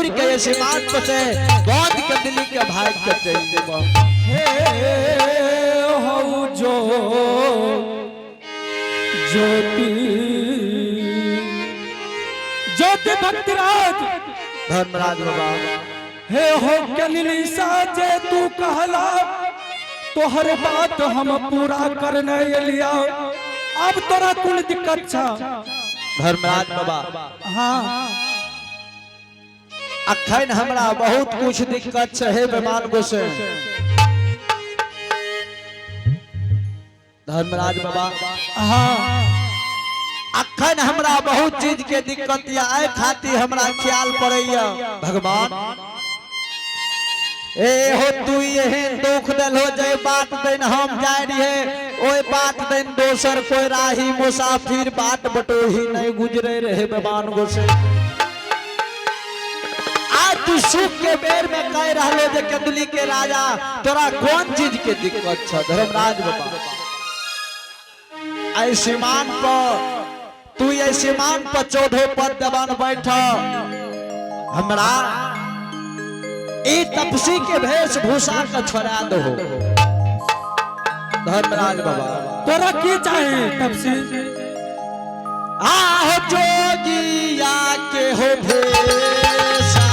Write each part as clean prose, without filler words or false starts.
घूर के सीमांत से बहुत के दिल्ली के भाग के चल देबो हे हो जो ज्योति ज्योति भक्तराज धर्मराज बाबा हे हो कलिनी साजे तू कहला तो हर बात हम पूरा करने लिया अब तोरा कुल दिक्कत छा धर्मराज बाबा हाँ अखन हमरा बहुत कुछ दिक्कत है बेमान गोसे धर्मराज बाबा हाँ अखन हमरा बहुत चीज के दिक्कत या आए खातिर हमरा ख्याल पड़ैया भगवान ए हो तू यही दुख दल हो जाए बात दिन हम जाए रहे ओए बात दिन दोसर कोई राही मुसाफिर बाट बटोही नहीं गुजरे रहे बेमान गोसे आज तू सुख के बेर में कह रहलो जे कंदली के राजा तोरा कौन चीज के दिक्कत छ धर्मराज बाबा ऐसे मान पर तू ऐसे मान पर 14 पद दबान बैठ हमरा ए तपसी के वेशभूषा का छोड़ा दो धर्मराज बाबा तोरा की चाहे तपसी आहो जोगिया के हो भेषा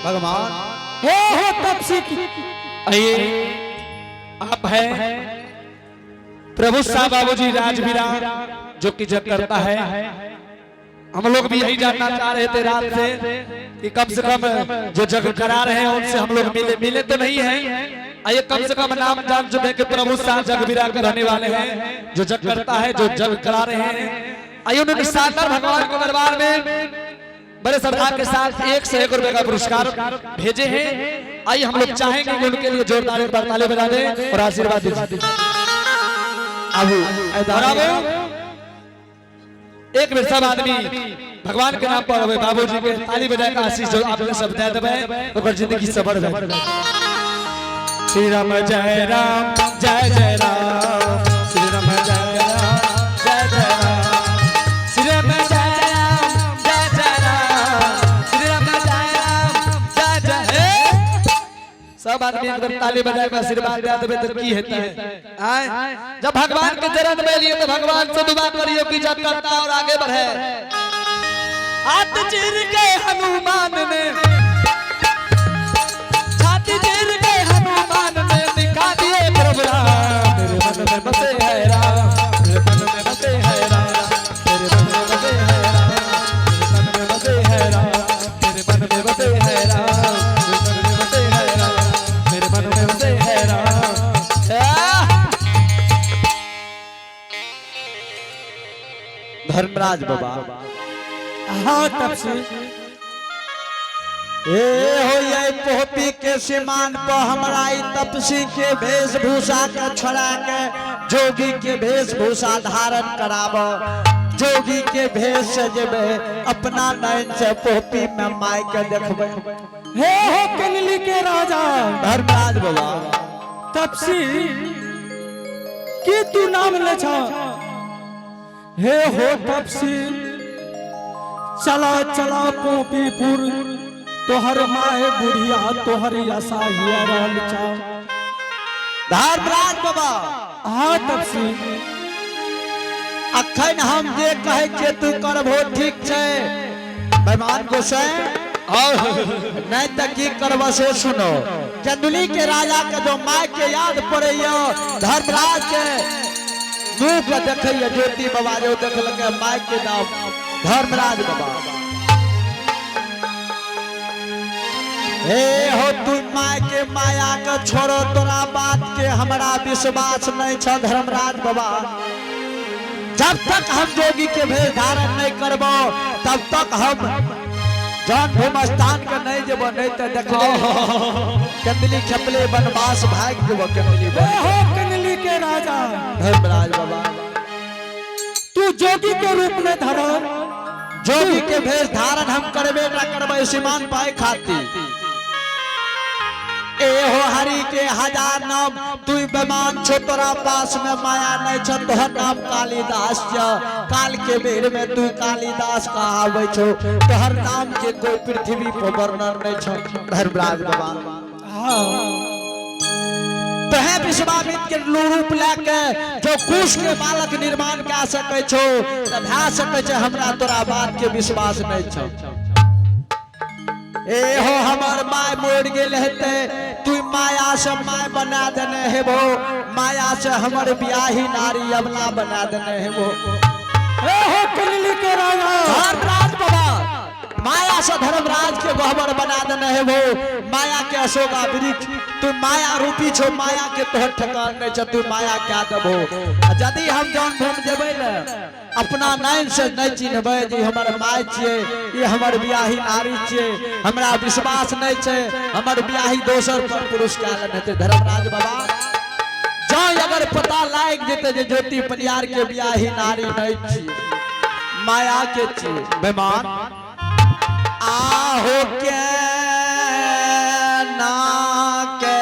भगवान हो तपसी की। आइए आप हैं प्रभु साहब बाबूजी राजवीरा जो कि जग करता है। हम लोग भी यही जानना चाह रहे थे रात से कि कम से कम जो जग करा रहे हैं उनसे हम लोग मिले तो नहीं हैं। आइए कम से कम नाम जान चुके कि प्रभु साहब जगवीरा के रहने वाले हैं जो जग करता है, जो जग करा रहे हैं। आइए उन्होंने शानदार भगवान के दरबार में बड़े श्रद्धा के साथ 1 से 1 रुपए का पुरस्कार भेजे हैं। आइए हम लोग चाहेंगे कि उनके लिए जोरदार ताली बजा दें और आशीर्वाद दीजिए। एक बेर सब आदमी भगवान के नाम पर बाबूजी के ताली बजा के आशीष जो आपने सब दे देबे ओकर जिंदगी सबर जाए। श्री राम जय राम जय जय राम, श्री राम जय राम जय जय राम, श्री राम जय राम जय जय राम, श्री राम जय राम जय जय। सब आदमी एकदम ताली बजा के आशीर्वाद दे देबे तो की हेता है। आए जब भगवान के चरण में लिए तो भगवान से दुआ करियो कि जग करता और आगे बढ़े। हाथ चीर के हनुमान ने, छाती चीर के हनुमान ने दिखा दिए प्रभु राम। मेरे मन में बसे है राम, मेरे मन में बसे है राम, मेरे मन में बसे है राम, मेरे मन में बसे है राम, मेरे मन में बसे है राम, मेरे मन में बसे है राम, मेरे मन में बसे है राम। धर्मराज बाबा हाँ तब से ये पोपी के सिमान पर हमरा तपसी के वेशभूषा के छोड़ा के जोगी के वेशभूषा धारण कराब। जोगी के भेष से जेबे अपना नयन से पोपी में माई के देखबे। हे हो कनली के राजा धर्मराज बाबा तपसी की तू नाम ले छा। हे हो तपसी चला चला पोपीपुर तोहर माए बुढ़िया तोहर आशा हिया रहल छा। धर्मराज बाबा हाँ तपसी अखन हम जे कहे के तू करबो ठीक छे बेमान गोसाई और नहीं तो की करबो से सुनो। चंदुली के राजा के जो माय के याद पड़ैया धर्मराज के मुंह के देखैया ज्योति बाबा जो देखलके माय के नाम धर्मराज बाबा। हे हो तू माय के माया के छोड़ो, तोरा बात के हमरा विश्वास नहीं छ धर्मराज बाबा। जब तक हम जोगी के भेष धारण नहीं करबो तब तक हम जान भूमस्थान के नहीं जेबो। नहीं तो देखले कंदली खपले वनवास भाग जेबो। कंदली हो कनली के राजा धर्मराज बाबा तू जोगी के रूप में धरण जोगी के भेष धारण हम करबे ना करबे सीमान पाए खाती। ए हो हरि के 1000 नाम तू बेमान छो, तोरा पास में माया नहीं छ। तोहर नाम कालिदास छ, काल के बेर में तू कालिदास कहावे छो। तोहर नाम के कोई पृथ्वी पर वर्णन नहीं छ धर्मराज बाबा। हाँ तहे विश्वामित्र के रूप लेके जो कुश के बालक निर्माण कर सके छो त भा सके छ। हमरा तोरा बात के विश्वास नहीं छ। ए हो हमर माय मोड़ गेल हेते तू माया से माय बना देने हेबो। माया से हमर बियाही नारी अबला बना देने हेबो। हे हो कनली के राजा धर्मराज बाबा माया से धर्मराज के गहबर बना देने हेबो। माया के अशोका वृक्ष तू माया रूपी छो। माया के तोहर ठकान नहीं छ, तू माया क्या देबो। यदि हम जान भूम जेबै न अपना नयन से नहीं चिन्हबै जे हमर माय छियै, ये हमर बियाही नारी छियै, हमरा विश्वास नहीं छै हमर बियाही दोसर पर पुरुष कालन हेतै धर्मराज बाबा। जाय अगर पता लाग लाग जेते जे ज्योति परियार के बियाही नारी नहीं छी माया के छी बेमान आहो के ना के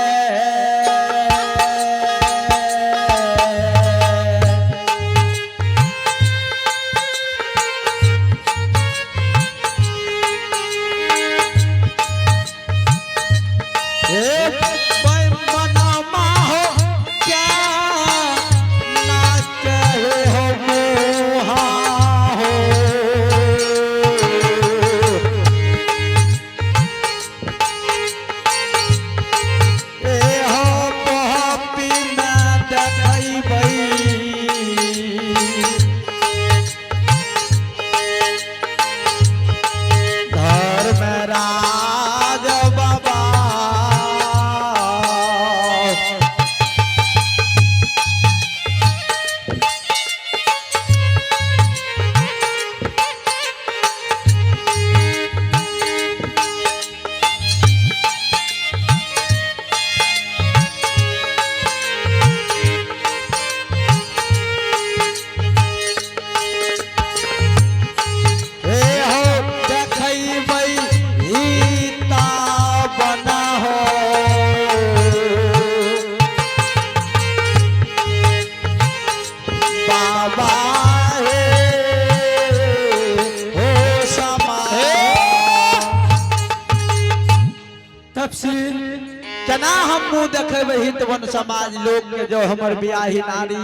केना हम मुँह देखेबे हितवन समाज लोग के जो हमर बियाही नारी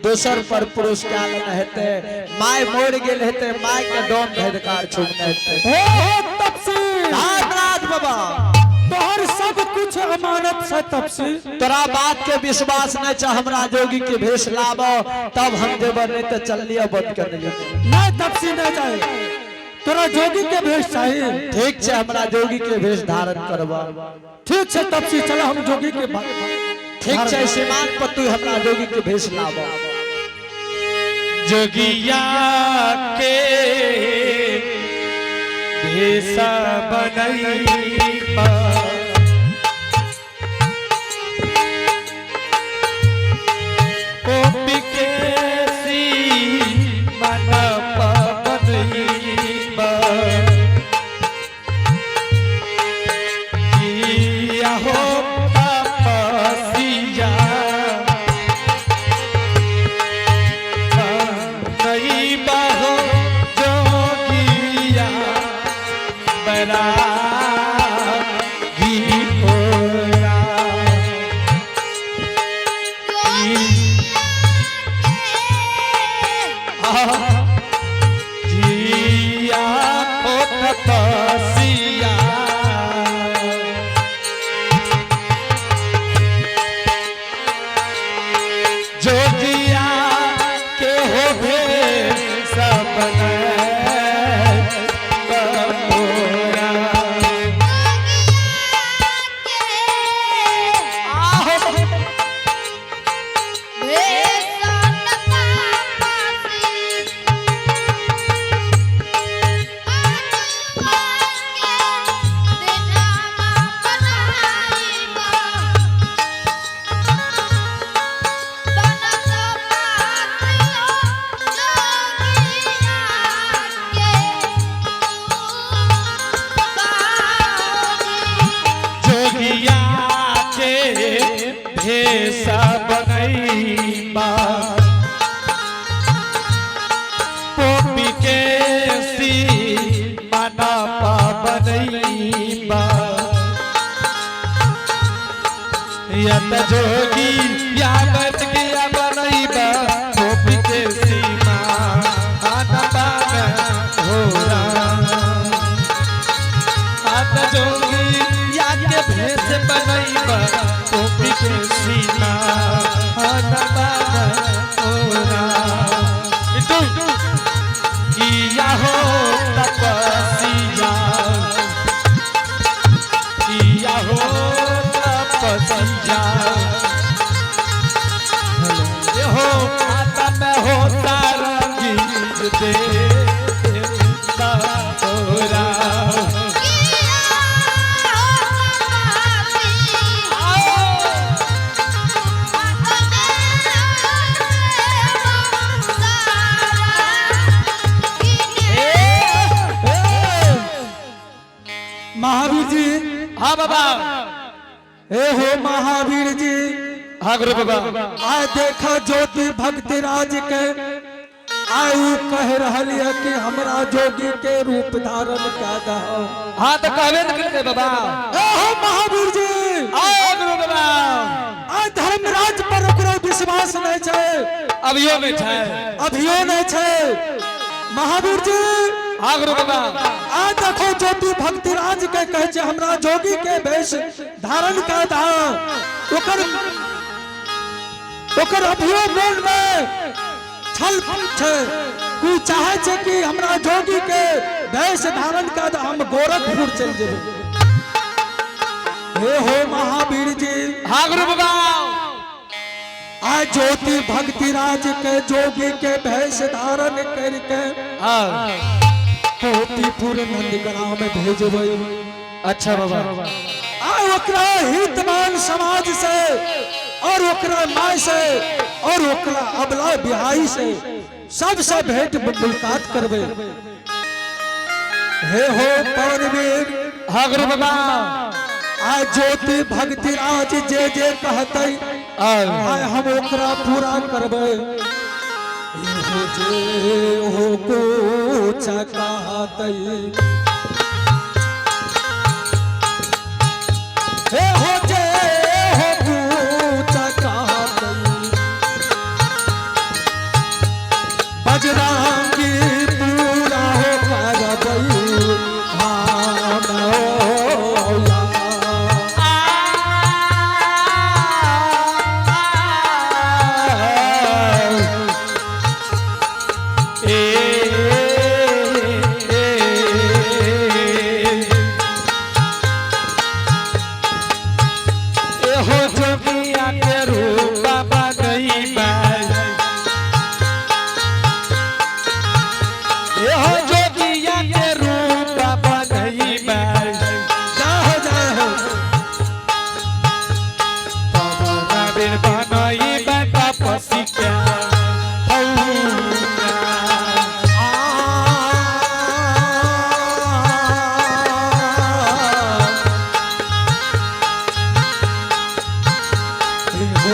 दोसर पर पुरुष क्या लेना हेते माय मोर गेल हेते माय के डोम भेदकार छुमने हेते हो तपसी धर्मराज बाबा तोहर सब कुछ अमानत से तपसी तोरा बात के विश्वास नहीं छ हमरा जोगी के भेष लाबो तब हम देबो नहीं तो चल लिया बंद कर दियो नहीं तपसी नहीं जाए तोरा जोगी के भेष चाहिए ठीक छे हमरा जोगी के भेष धारण करबा ठीक है तब से चला हम जोगी के ठीक छे श्रीमान पतु हमरा जोगी के भेष लाबो जोगिया के भेषा बनैबा ओ बिकेसी मनपा बनैबा हो तपसिया नहीं बहो जोगिया बरा जिया हो तपसिया जोगिया के हो सब भेषा बनैबा पोपी के सी मनपा बनैबा यत जोगी या बच गया बनैबा पोपी के सी मनपा होरा हाथ जोगी या के भेष बनैबा पोपी के सीना हनबा होरा किया हो तपसिया किया हो तपसिया हाँ बाबा। हे हो महावीर जी हाँ गुरु बाबा। आय देखा ज्योति भक्ति राज के आयु कह रही है कि हमरा जोगी के रूप धारण कर दो। हाँ तो कहबे न करते बाबा। हे हो महावीर जी हाँ गुरु बाबा। आय धर्मराज पर ओकरो विश्वास नहीं छे। अभियो नहीं छे। अभियो नहीं छे महावीर जी। हाँ गुरु बाबा। आ देखो ज्योति भक्ति राज के कहे छे हमरा जोगी के वेश धारण कर दा। ओकर अभियो मन में छल छे। कोई चाहे छे कि हमरा जोगी के वेश धारण कर दा हम गोरखपुर चल जेबे। हे हो महावीर जी। हाँ गुरु बाबा। आ ज्योति भक्ति राज के जोगी के वेश धारण करके हाँ पोतीपुर नंदग्राम में भेजबै। अच्छा बाबा। आ ओकरा हितमान समाज से और ओकरा माय से और ओकरा अबला बिहाई से सबसे भेंट मुलाकात करबे। हे हो परवीर। हाँ गुरु बाबा। आ ज्योति भक्ति राज जे जे कहते आय हम ओकरा पूरा करबे। हो जे हो को चकाते हे हो जे हो को चकाते बजरंगी पूरा हो करबे। हाँ मौला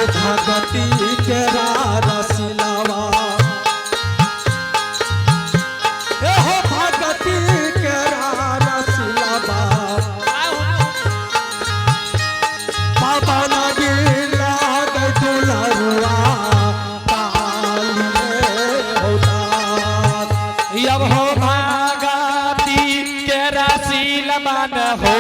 भगती के रसिलावा। हो भगती के रसिलावा बाबा लगी लाग दुलरुआ अब हो भागती के रसिलावा न हो।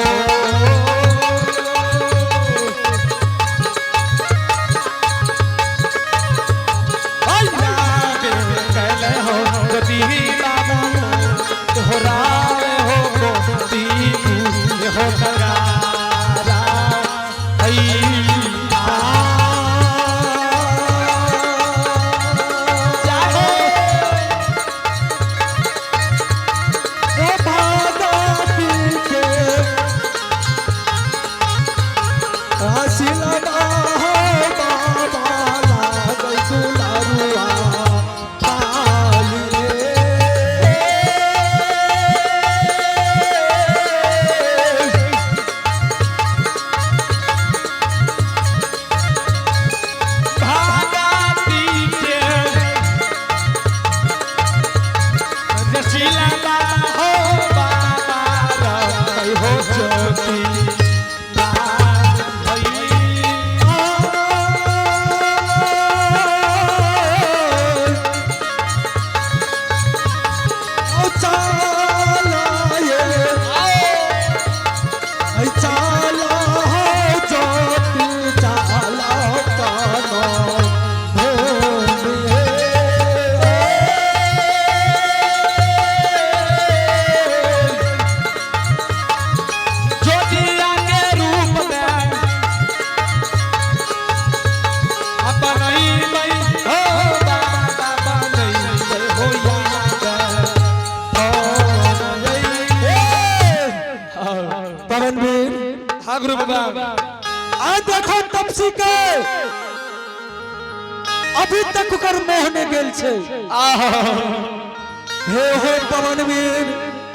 आ देखो तपसी के अभी तक कर मोह ने गेल छे। हे हो पवनवीर।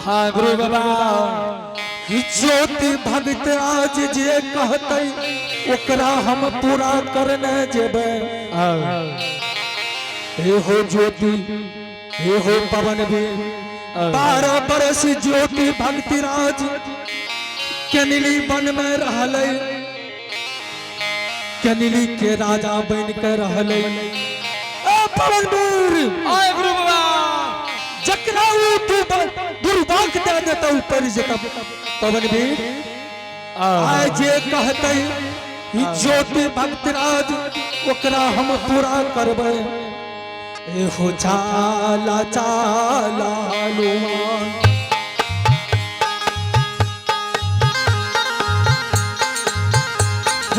हाँ गुरु बाबा। ज्योति भगत आज जे कहते ओकरा हम पूरा करने जेबे। हे हो ज्योति हे हो पवन भी 12 बरस ज्योति भक्ति राज केनिली वन में रहले, केनिली के राजा बन के रहले। पवन वीर आए गुरु बाबा जकरा दुर्भाग्य दे देता ऊपर जता पवन वीर आए जे कहते ज्योति भक्तराज ओकरा हम पूरा करबे। एहो चाला चाला हनुमान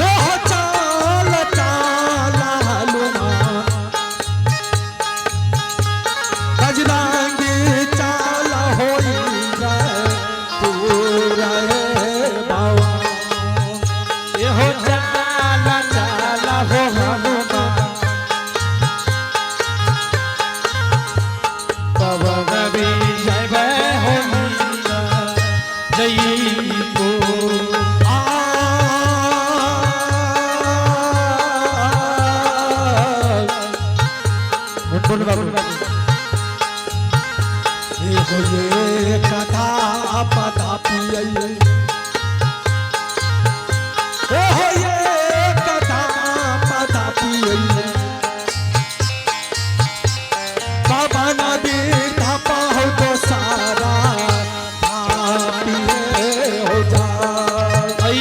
एहो चाला चाला हनुमान बजरंगी चाला होई जाए पूरा बाबा। एहो चाला चाला हो हनुमान पवन भी जय हो जयपो ये कथा पता पिए हो ये कथा पता पिए बाबा नदी धापा हो तो सारा पिए हो जाए।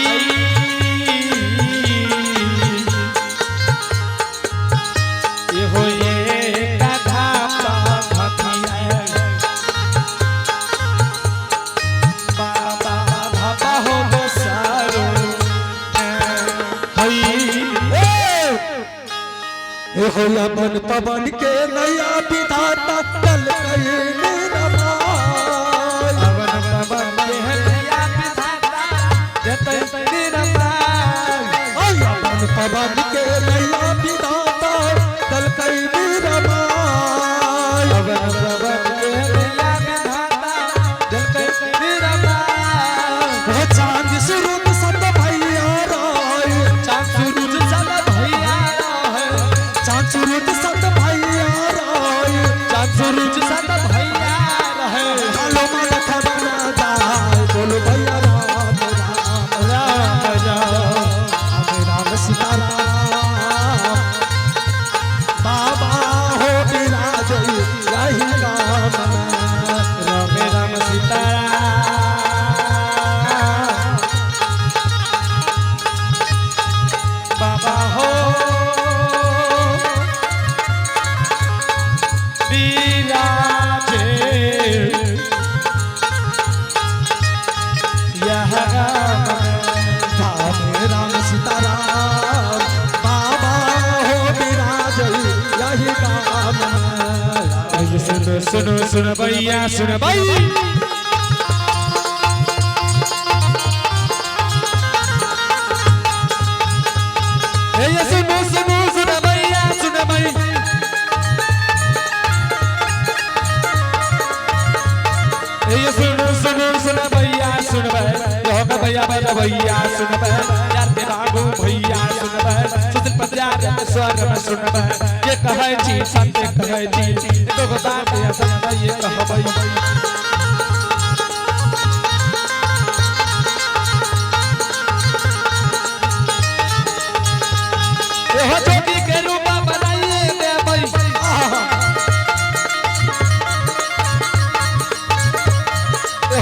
ये हो ये कथा बाबा धापा हो तो सारो हो लबन पवन के नया विधाता कल पवन पवन के नया विधाता जतन निरमाल लबन पवन के नया विधाता कल पवन पवन के नया विधाता जतन निरमाल चांद सूरज सत भैया राय चांद सूरज सत भैया चांद सूरज सत भैया राय चांद सूरज सत भैया रहे कालो मन खबना जाए बोलो भैया राम राम राम राम राम सीताराम बाबा हो विराज यही काम राम राम सीताराम बाबा हो विराजे यह राम राम सीताराम बाबा हो विराज यही काम सुनो सुनो सुनो भैया सुनो भाई सुनो सुनो सुनो भैया सुनो भाई सुनो सुनो सुनो भैया सुन भाई भैया भैया भैया सुन भाई यार बाबू भैया सुन भाई सुन पंद्रह स्वर्ग में सुन भाई ये कहे जी सत्य कहे जी तो बता दिया सत्य ये कह भाई हो जोगी के रूप बनाइए दे भाई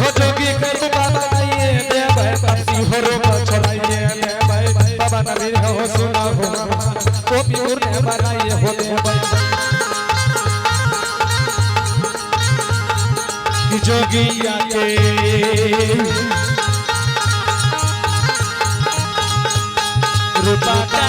हो जोगी के रूप बनाइए दे भाई पति हो रूप छोड़ाइए दे भाई बाबा नबी हो सुना हो को प्यूर ने बनाइए हो दे भाई कि जोगिया के रूपा का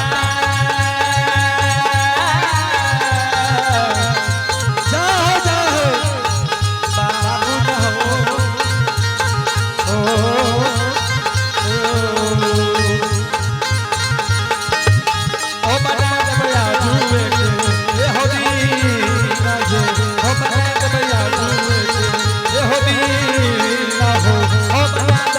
हो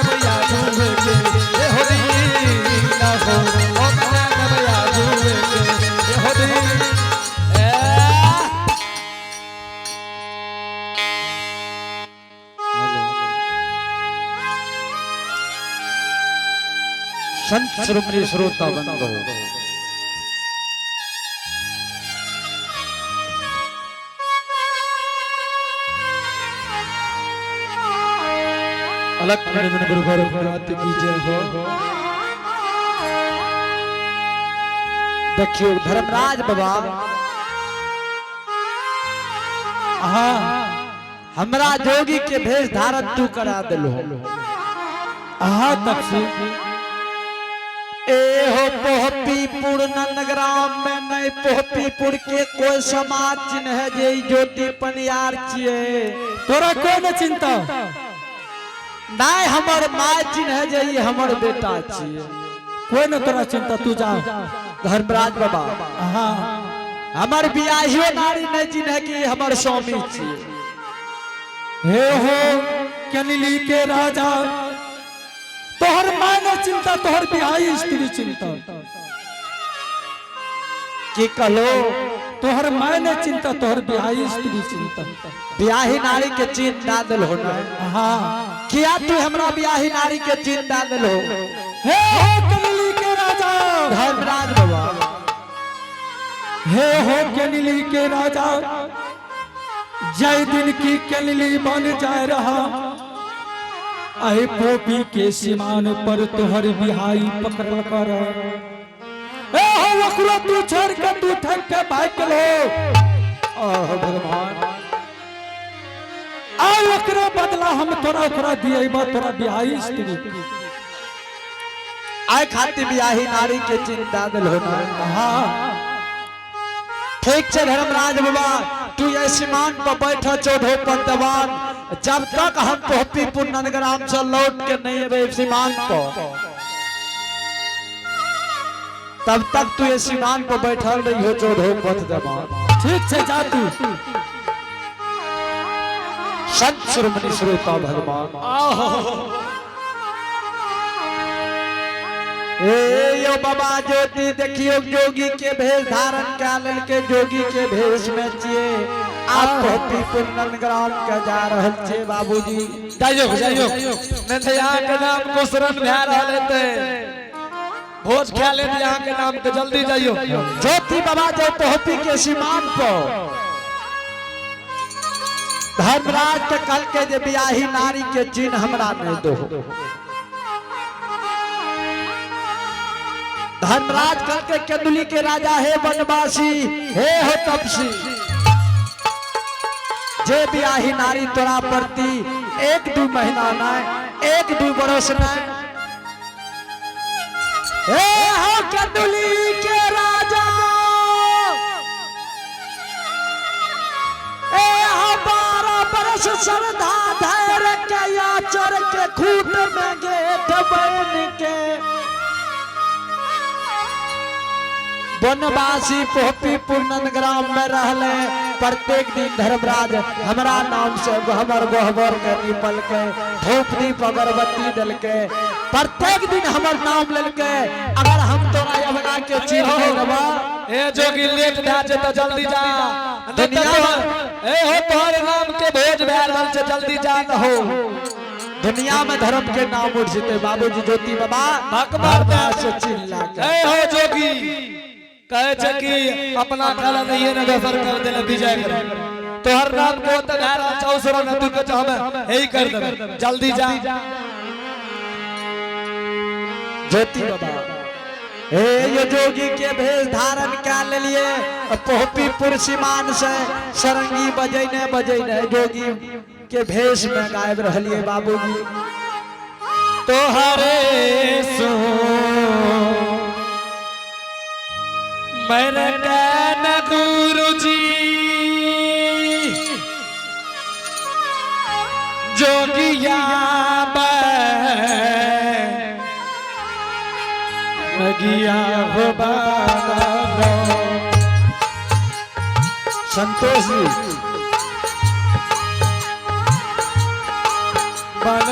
संत श्रोमणी श्रोता बंदो, अलग निरंजन गुरु गोरखनाथ की जय हो। देखियो धर्मराज बाबा, हाँ हमरा जोगी के भेष धारण तू करा दिलो। हाँ तब से ए हो पोहपीपुर नंदग्राम में नहीं पोहपीपुर के कोई समाज चिन्ह है जे ज्योति पनियार छिए। तोरा कोई न चिंता, नहीं हमर माय चिन्ह है जे हमर बेटा छिए। कोई न तोरा चिंता, तू जा। धर्मराज बाबा, हाँ हमर बियाहियो नारी नहीं चिन्ह कि हमर स्वामी छिए। हे हो कनिली के राजा, तोहर मां न चिंता, तोहर बिहाई स्त्री चिंता। की कहलो? तोहर मां न चिंता, तोहर बिहाई स्त्री चिंता। बियाही नारी के चिन्ह ना दिल हो ना। हाँ किया तू हमरा बियाही नारी के चिन्ह ना दिल हो? हे हो कनिली के राजा, धर्मराज बाबा, हे हो कनिली के राजा, जय दिन की कनिली बन जा रहा, आए पोपी के सीमान पर तोहर बिहाई पकड़ कर। ए हो वकरो तू छोड़ के तू थक के भाग लो। ओह भगवान, आ वकरो बदला हम तोरा ओकरा दिएबा, तोरा बिहाई स्त्री। आय खातिर बियाही नारी के चिंता दिल हो ना। हाँ ठीक है धर्मराज बाबा, तू ये सीमान पर बैठा चौधो पंतवान, जब तक हम पोहपीपुर नंदग्राम से लौट के नहीं अबे सीमान पर, तब तक तू ये सीमान पर बैठल रही हो चौधो पंतवान। ठीक से जा तू। संत श्रोमणी श्रोता भगवान, ए यो बाबा ज्योति देखियो जोगी के भेष धारण काल के जोगी के भेष में छिए। आप पोहपीपुर नंदग्राम के जा रहल छे बाबूजी। जाइयो जाइयो, नहीं तो यहाँ के नाम को शरण ध्यान लेते, भोज खा लेते यहाँ के नाम के। जल्दी जाइयो। ज्योति बाबा जो पोहपी के सीमान पर धर्मराज के कल के जे बियाही नारी के चिन्ह हमरा नहीं दो। धर्मराज कल के केंदुली के राजा हे बनवासी, हे हो तपसी, जे बियाही नारी तोरा प्रति 1-2 महीना नहीं 1-2 बरस नहीं, हे हो केंदुली के राजा, ए हो 12 बरस श्रद्धा धैर्य के आचर के खूट में गेट बन के बनवासी पोहपीपुर नंदग्राम में रहले। प्रत्येक दिन धर्मराज हमरा नाम से हमर गोहबर के निपल के धूप दीप अगरबत्ती दल के प्रत्येक दिन हमर नाम लेल के। अगर हम तोरा यवना के चिन्ह नहीं देबा, ए जोगी लेट भए जे त जल्दी जा। दुनिया ए हो तोहर नाम के भोज भए रहल छै, जल्दी जा न हो। दुनिया में धर्म के नाम उठ जेते। बाबूजी ज्योति बाबा भगवान से चिल्ला के, ए हो जोगी कहे छै कि अपना काला नहीं है, नजर कर देना विजय कर। तोहर नाम को त धारा चौसरा न तू के हम यही कर दे, जल्दी जा। ज्योति बाबा, हे ये जोगी के भेष धारण कर लिए पोहपीपुर सीमान से सरंगी बजैने जोगी के भेष में गायब रहलिए बाबूजी। तोहरे सो मेरे कहन गुरुजी, जोगिया बगिया हो बाबा। संतोष जी बन